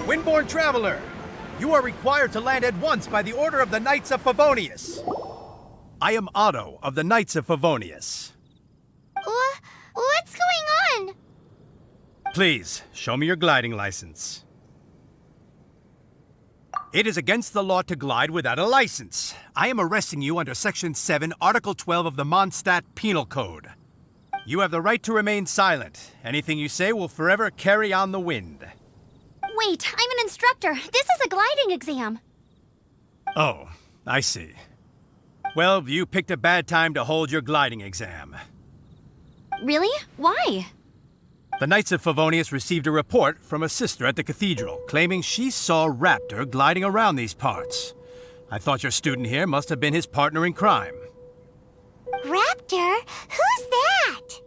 Windborne Traveler, you are required to land at once by the order of the Knights of Favonius. I am Otto of the Knights of Favonius. What's going on? Please, show me your gliding license. It is against the law to glide without a license. I am arresting you under Section 7, Article 12 of the Mondstadt Penal Code. You have the right to remain silent. Anything you say will forever carry on the wind. Wait, I'm an instructor. This is a gliding exam. Oh, I see. Well, you picked a bad time to hold your gliding exam. Really? Why? The Knights of Favonius received a report from a sister at the cathedral claiming she saw Raptor gliding around these parts. I thought your student here must have been his partner in crime. Raptor? Who's that?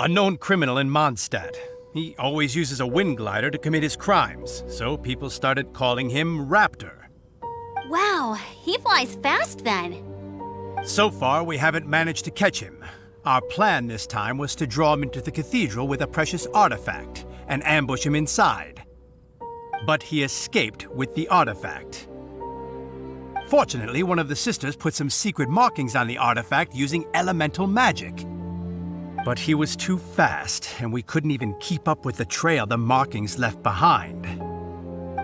A known criminal in Mondstadt. He always uses a wind glider to commit his crimes, so people started calling him Raptor. Wow, he flies fast then. So far, we haven't managed to catch him. Our plan this time was to draw him into the cathedral with a precious artifact and ambush him inside. But he escaped with the artifact. Fortunately, one of the sisters put some secret markings on the artifact using elemental magic. But he was too fast, and we couldn't even keep up with the trail the markings left behind.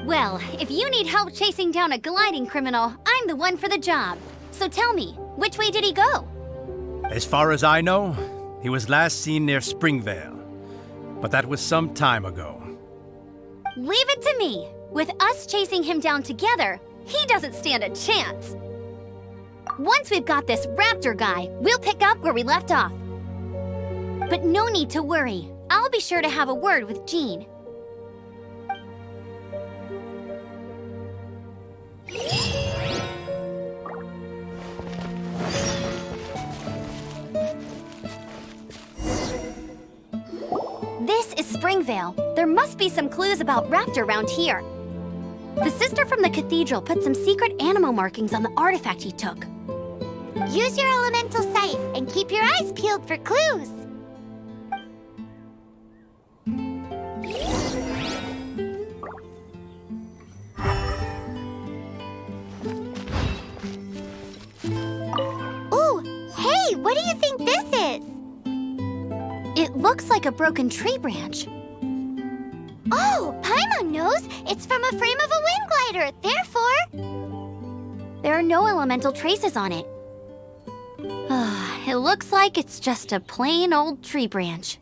Well, if you need help chasing down a gliding criminal, I'm the one for the job. So tell me, which way did he go? As far as I know, he was last seen near Springvale. But that was some time ago. Leave it to me. With us chasing him down together, he doesn't stand a chance. Once we've got this Raptor guy, we'll pick up where we left off. But no need to worry. I'll be sure to have a word with Jean. This is Springvale. There must be some clues about Raptor around here. The sister from the cathedral put some secret animal markings on the artifact he took. Use your elemental sight and keep your eyes peeled for clues. Ooh, hey, what do you think this is? It looks like a broken tree branch. Oh, Paimon knows! It's from a frame of a wind glider, therefore... There are no elemental traces on it. It looks like it's just a plain old tree branch.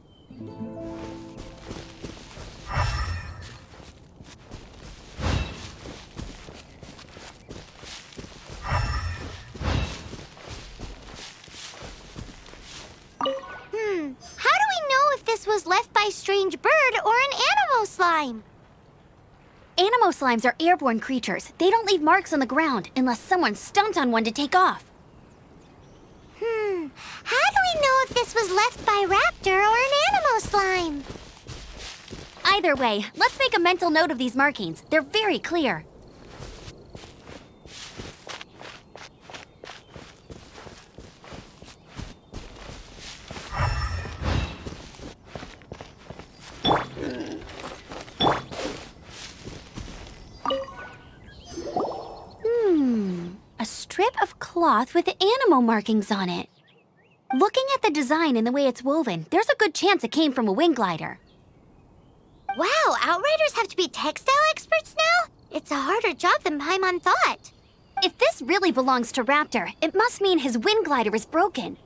How do we know if this was left by strange bird or an animal slime? Animo slimes are airborne creatures. They don't leave marks on the ground unless someone stomped on one to take off. How do we know if this was left by Raptor or an animal slime? Either way, let's make a mental note of these markings. They're very clear. A strip of cloth with animal markings on it. Looking at the design and the way it's woven, there's a good chance it came from a wind glider. Wow, Outriders have to be textile experts now? It's a harder job than Paimon thought. If this really belongs to Raptor, it must mean his wind glider is broken.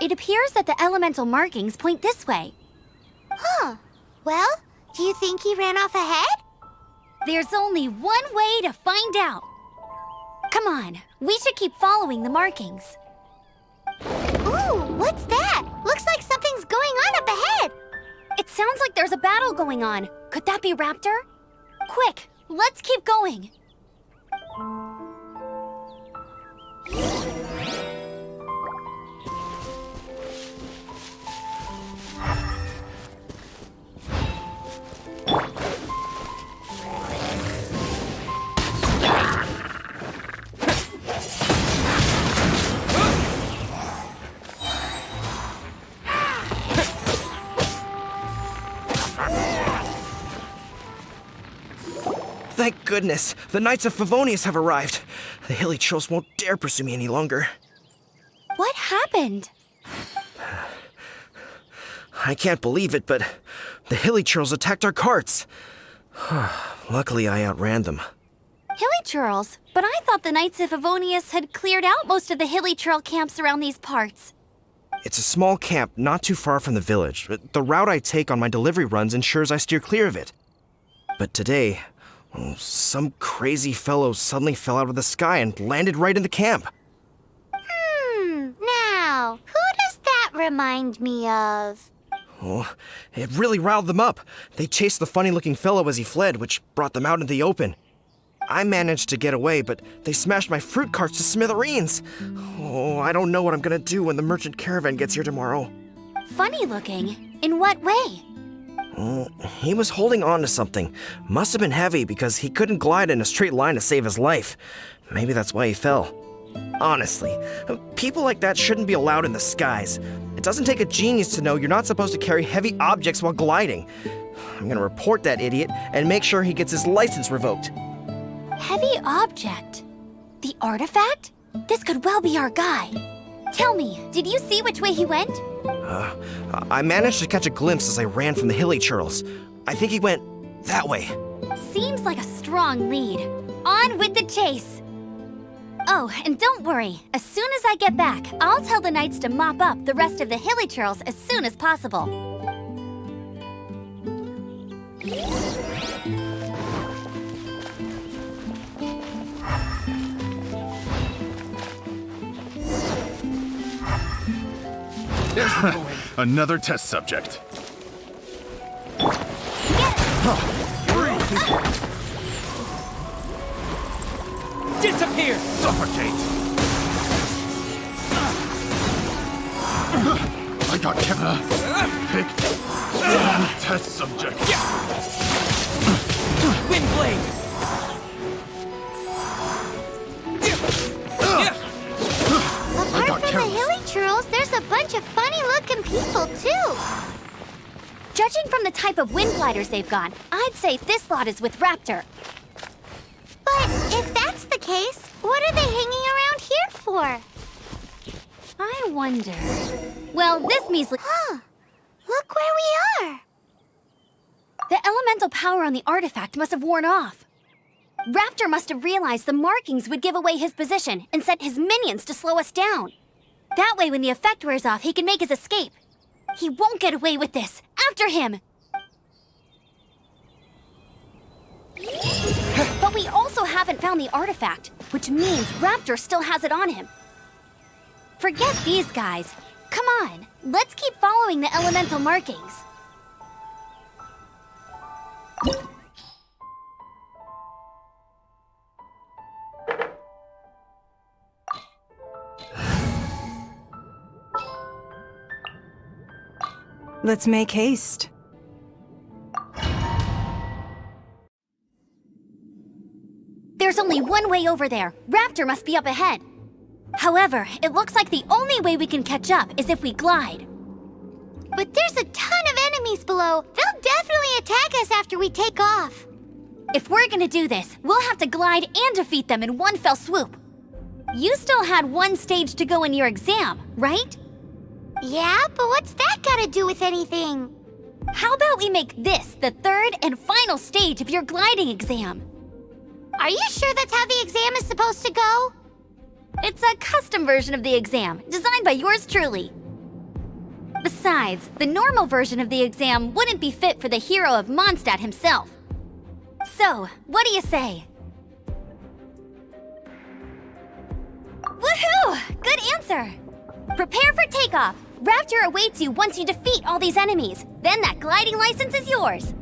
It appears that the elemental markings point this way. Well, do you think he ran off ahead? There's only one way to find out. Come on, we should keep following the markings. Ooh, what's that? Looks like something's going on up ahead. It sounds like there's a battle going on. Could that be Raptor? Quick, let's keep going. Thank goodness, the Knights of Favonius have arrived. The hilly trolls won't dare pursue me any longer. What happened? I can't believe it, but the hilly trolls attacked our carts. Luckily, I outran them. Hilly churls? But I thought the Knights of Favonius had cleared out most of the hilly churl camps around these parts. It's a small camp not too far from the village. The route I take on my delivery runs ensures I steer clear of it. But today, some crazy fellow suddenly fell out of the sky and landed right in the camp. Now, who does that remind me of? Oh, it really riled them up. They chased the funny-looking fellow as he fled, which brought them out into the open. I managed to get away, but they smashed my fruit carts to smithereens. Oh, I don't know what I'm gonna do when the merchant caravan gets here tomorrow. Funny looking? In what way? He was holding on to something. Must have been heavy because he couldn't glide in a straight line to save his life. Maybe that's why he fell. Honestly, people like that shouldn't be allowed in the skies. It doesn't take a genius to know you're not supposed to carry heavy objects while gliding. I'm gonna report that idiot and make sure he gets his license revoked. Heavy object? The artifact? This could well be our guy. Tell me, did you see which way he went? I managed to catch a glimpse as I ran from the hilly churls. I think he went that way. Seems like a strong lead. On with the chase! Oh, and don't worry. As soon as I get back, I'll tell the knights to mop up the rest of the hilly churls as soon as possible. Another test subject. Disappear! Suffocate! I got pick test subject. Windblade! Apart from the hilly churls, there's a bunch of funny-looking people, too. Judging from the type of wind gliders they've got, I'd say this lot is with Raptor. But if that's the case, what are they hanging around here for? I wonder... Well, this measly... Huh. Look where we are. The elemental power on the artifact must have worn off. Raptor must have realized the markings would give away his position and sent his minions to slow us down. That way, when the effect wears off, he can make his escape. He won't get away with this. After him! But we also haven't found the artifact, which means Raptor still has it on him. Forget these guys. Come on, let's keep following the elemental markings. Let's make haste. There's only one way over there. Raptor must be up ahead. However, it looks like the only way we can catch up is if we glide. But there's a ton of enemies below. They'll definitely attack us after we take off. If we're gonna do this, we'll have to glide and defeat them in one fell swoop. You still had one stage to go in your exam, right? Yeah, but what's that got to do with anything? How about we make this the third and final stage of your gliding exam? Are you sure that's how the exam is supposed to go? It's a custom version of the exam, designed by yours truly. Besides, the normal version of the exam wouldn't be fit for the hero of Mondstadt himself. So, what do you say? Woohoo! Good answer! Prepare for takeoff! Raptor awaits you once you defeat all these enemies. Then that gliding license is yours.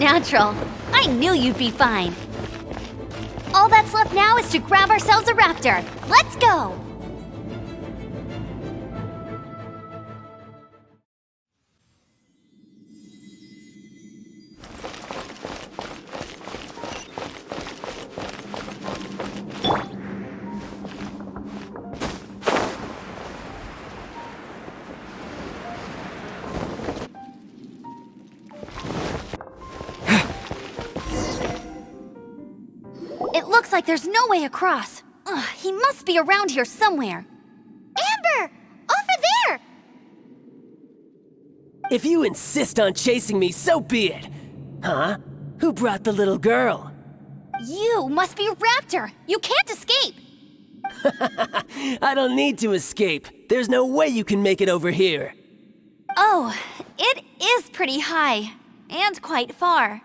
natural. I knew you'd be fine. All that's left now is to grab ourselves a raptor. Let's go! It looks like there's no way across. Ugh, he must be around here somewhere. Amber! Over there! If you insist on chasing me, so be it. Huh? Who brought the little girl? You must be a raptor. You can't escape. I don't need to escape. There's no way you can make it over here. Oh, it is pretty high. And quite far.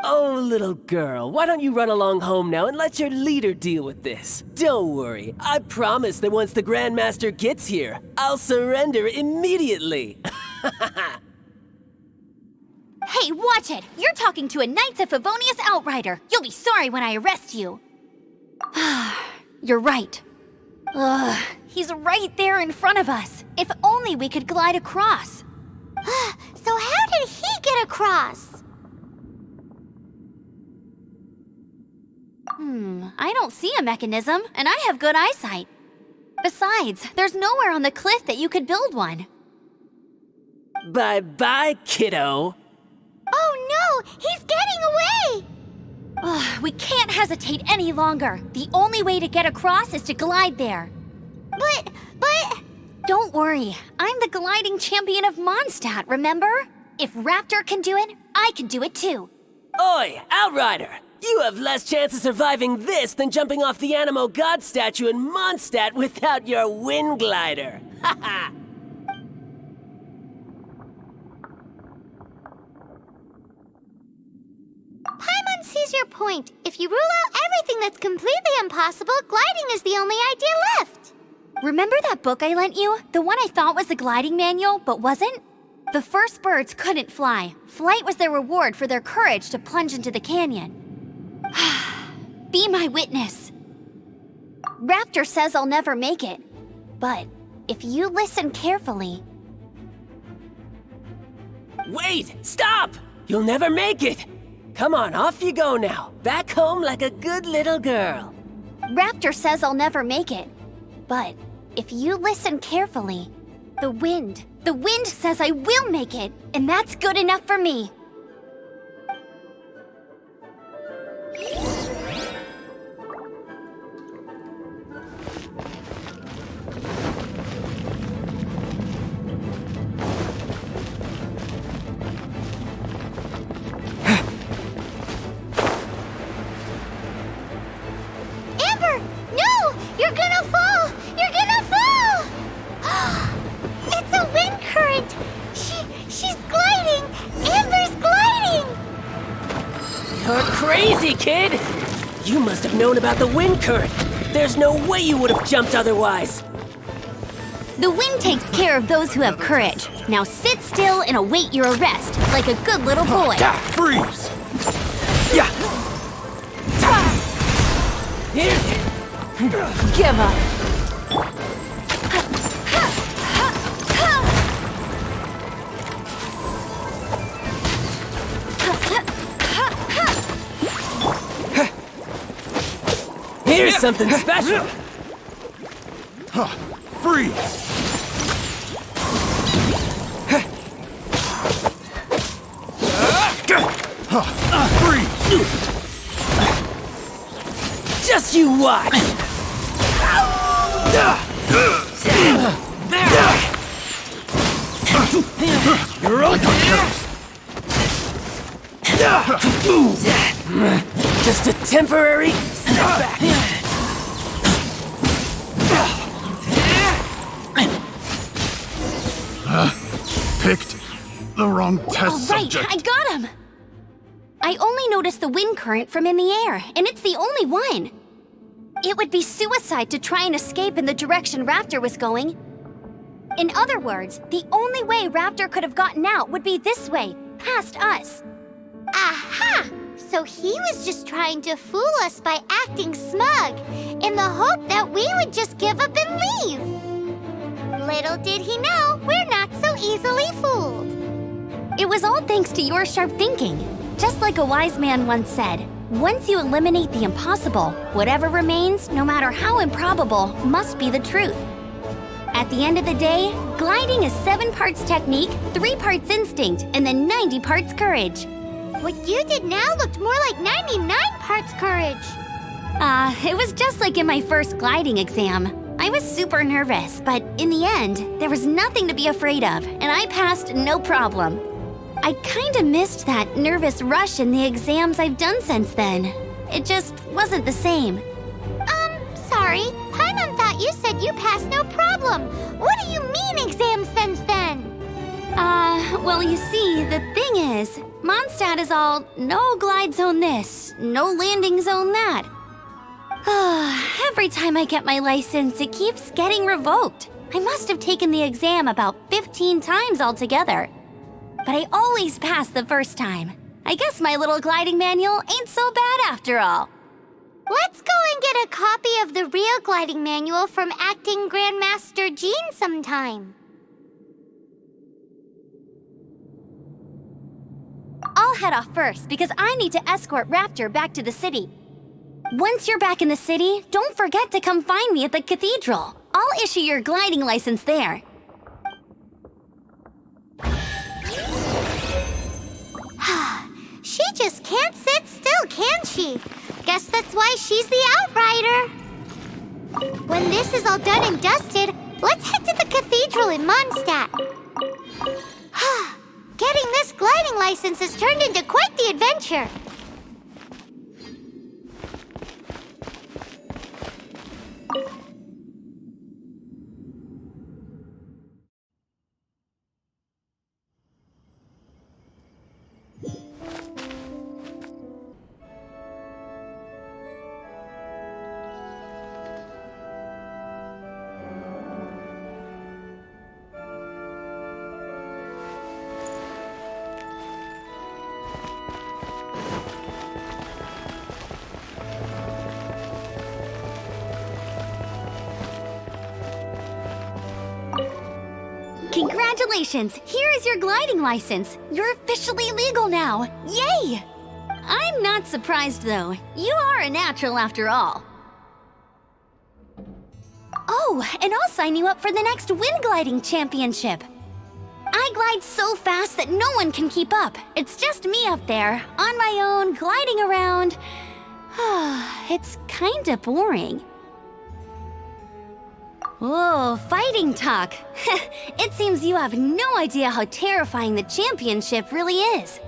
Oh, little girl, why don't you run along home now and let your leader deal with this? Don't worry, I promise that once the Grandmaster gets here, I'll surrender immediately. Hey, watch it! You're talking to a Knights of Favonius outrider. You'll be sorry when I arrest you. You're right. Ugh, he's right there in front of us. If only we could glide across. So how did he get across? I don't see a mechanism, and I have good eyesight. Besides, there's nowhere on the cliff that you could build one. Bye-bye, kiddo. Oh no! He's getting away! Ugh, we can't hesitate any longer. The only way to get across is to glide there. But... Don't worry, I'm the gliding champion of Mondstadt, remember? If Raptor can do it, I can do it too. Oi, Outrider! You have less chance of surviving this than jumping off the Animo God statue in Mondstadt without your wind glider. Haha! Paimon sees your point. If you rule out everything that's completely impossible, gliding is the only idea left. Remember that book I lent you? The one I thought was the gliding manual, but wasn't? The first birds couldn't fly. Flight was their reward for their courage to plunge into the canyon. Be my witness. Raptor says I'll never make it. But if you listen carefully... Wait! Stop! You'll never make it! Come on, off you go now. Back home like a good little girl. Raptor says I'll never make it. But if you listen carefully, the wind says I will make it, and that's good enough for me. Amber! No! You're gonna fall! You're gonna fall! It's a wind current! She's gliding! Amber's gliding! You're crazy, kid! You must have known about the wind current. There's no way you would have jumped otherwise. The wind takes care of those who have courage. Now sit still and await your arrest, like a good little boy. Freeze! Yeah! Here! Give up. Here's something special! Freeze! Freeze! Just you watch! You're all Just a temporary setback. picked the wrong test All right, subject. I got him. I only noticed the wind current from in the air, and it's the only one. It would be suicide to try and escape in the direction Raptor was going. In other words, the only way Raptor could have gotten out would be this way, past us. Aha! So he was just trying to fool us by acting smug, in the hope that we would just give up and leave. Little did he know, we're not so easily fooled. It was all thanks to your sharp thinking. Just like a wise man once said, once you eliminate the impossible, whatever remains, no matter how improbable, must be the truth. At the end of the day, gliding is 7 parts technique, 3 parts instinct, and then 90 parts courage. What you did now looked more like 99 parts courage. It was just like in my first gliding exam. I was super nervous, but in the end, there was nothing to be afraid of, and I passed no problem. I kinda missed that nervous rush in the exams I've done since then. It just wasn't the same. Sorry. Paimon thought you said you passed no problem. What do you mean exams since then? Well, you see, the thing is, Mondstadt is all no glide zone this, no landing zone that. Every time I get my license, it keeps getting revoked. I must have taken the exam about 15 times altogether. But I always pass the first time. I guess my little gliding manual ain't so bad after all. Let's go and get a copy of the real gliding manual from Acting Grandmaster Jean sometime. I'll head off first because I need to escort Raptor back to the city. Once you're back in the city, don't forget to come find me at the cathedral. I'll issue your gliding license there. She just can't sit still, can she? Guess that's why she's the Outrider. When this is all done and dusted, let's head to the cathedral in Mondstadt. Getting this gliding license has turned into quite the adventure. Congratulations! Here is your gliding license. You're officially legal now. Yay! I'm not surprised, though. You are a natural after all. Oh, and I'll sign you up for the next wind gliding championship. I glide so fast that no one can keep up. It's just me up there, on my own, gliding around. It's kinda boring. Whoa, fighting talk. It seems you have no idea how terrifying the championship really is.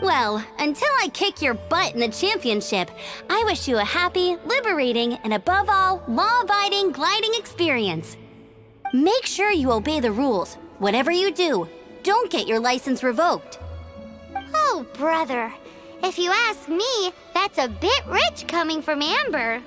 Well, until I kick your butt in the championship, I wish you a happy, liberating, and above all, law-abiding gliding experience. Make sure you obey the rules. Whatever you do, don't get your license revoked. Oh, brother. If you ask me, that's a bit rich coming from Amber.